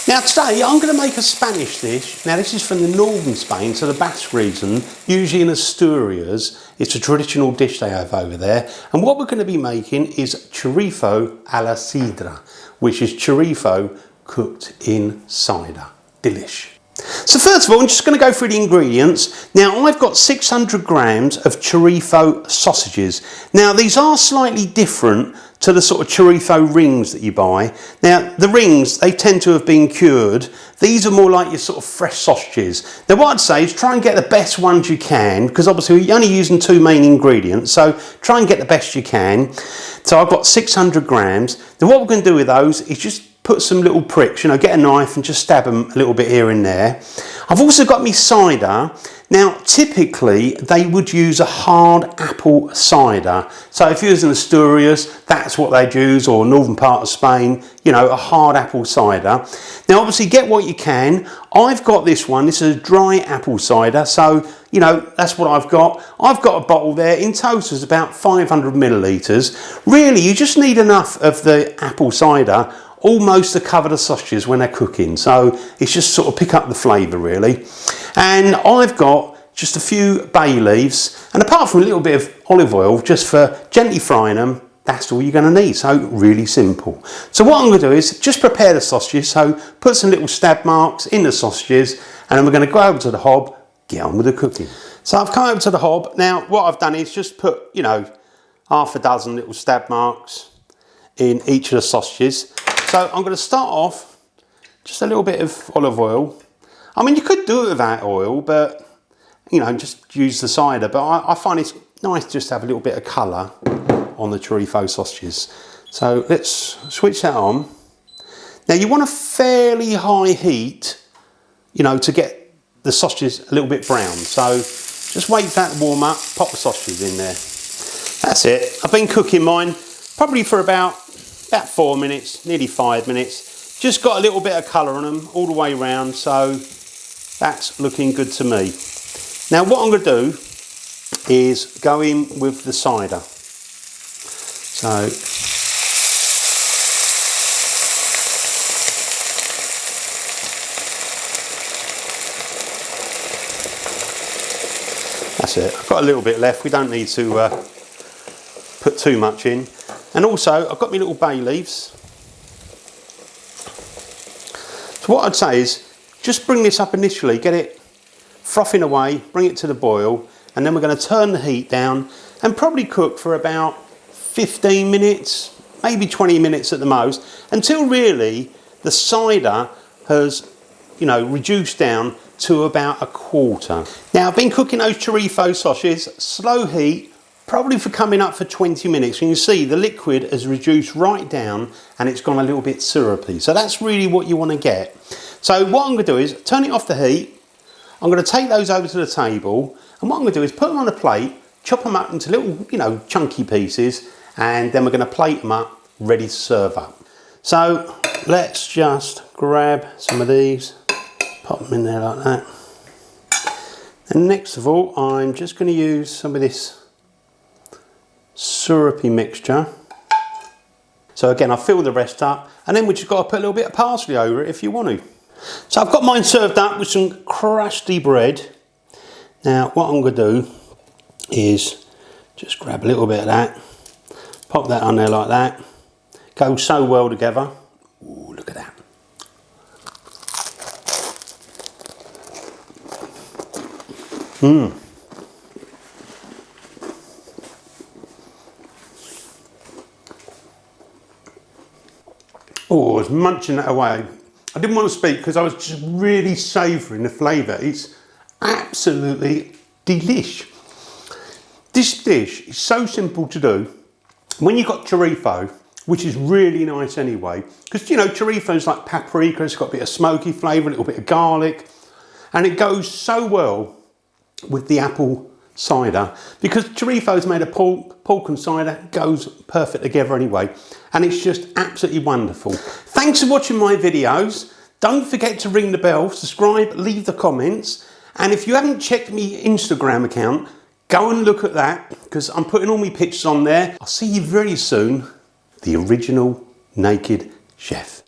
Now today I'm going to make a Spanish dish. Now this is from the northern Spain, so the Basque region, usually in Asturias. It's a traditional dish they have over there. And what we're going to be making is chorizo a la Sidra, which is chorizo cooked in cider. Delish. So first of all, I'm just going to go through the ingredients. Now I've got 600 grams of chorizo sausages. Now these are slightly different to the sort of chorizo rings that you buy. Now the rings, they tend to have been cured. These are more like your sort of fresh sausages. Now what I'd say is try and get the best ones you can, because obviously you're only using 2 main ingredients, so try and get the best you can. So I've got 600 grams. Then what we're going to do with those is just put some little pricks, you know, get a knife and just stab them a little bit here and there. I've also got me cider. Now, typically, they would use a hard apple cider. So if you're in Asturias, that's what they'd use, or northern part of Spain, you know, a hard apple cider. Now, obviously, get what you can. I've got this one. This is a dry apple cider. So, you know, that's what I've got. I've got a bottle there. In total, it's about 500 millilitres. Really, you just need enough of the apple cider almost to cover the sausages when they're cooking, so it's just sort of pick up the flavour really. And I've got just a few bay leaves, and apart from a little bit of olive oil just for gently frying them, that's all you're going to need. So really simple. So what I'm going to do is just prepare the sausages. So put some little stab marks in the sausages, and then we're going to go over to the hob, get on with the cooking. So I've come over to the hob. Now what I've done is just put, you know, half a dozen little stab marks in each of the sausages. So I'm going to start off just a little bit of olive oil. I mean, you could do it without oil, but, you know, just use the cider. But I find it's nice just to have a little bit of colour on the chorizo sausages. So let's switch that on. Now, you want a fairly high heat, you know, to get the sausages a little bit brown. So just wait for that to warm up, pop the sausages in there. That's it. I've been cooking mine probably for about 4 minutes, nearly 5 minutes. Just got a little bit of colour on them all the way around, so that's looking good to me. Now what I'm going to do is go in with the cider. So that's it. I've got a little bit left. We don't need to put too much in. And also, I've got my little bay leaves. So what I'd say is, just bring this up initially, get it frothing away, bring it to the boil, and then we're going to turn the heat down and probably cook for about 15 minutes, maybe 20 minutes at the most, until really the cider has, you know, reduced down to about a quarter. Now, I've been cooking those chorizo sausages, slow heat, probably for coming up for 20 minutes. You can see the liquid has reduced right down and it's gone a little bit syrupy. So that's really what you want to get. So what I'm going to do is turn it off the heat. I'm going to take those over to the table, and what I'm going to do is put them on a plate, chop them up into little, you know, chunky pieces, and then we're going to plate them up, ready to serve up. So let's just grab some of these, pop them in there like that. And next of all, I'm just going to use some of this syrupy mixture. So again, I fill the rest up, and then we just got to put a little bit of parsley over it if you want to. So I've got mine served up with some crusty bread. Now what I'm going to do is just grab a little bit of that, pop that on there like that. Goes so well together. Ooh, look at that. Oh, I was munching that away. I didn't want to speak because I was just really savouring the flavour. It's absolutely delish. This dish is so simple to do. When you've got chorizo, which is really nice anyway, because, you know, chorizo is like paprika, it's got a bit of smoky flavour, a little bit of garlic, and it goes so well with the apple cider, because chorizo is made of pork and cider, goes perfect together anyway, and it's just absolutely wonderful. Thanks for watching my videos. Don't forget to ring the bell, subscribe, leave the comments, and if you haven't checked my Instagram account, go and look at that, because I'm putting all my pictures on there. I'll see you very soon, the original Naked Chef.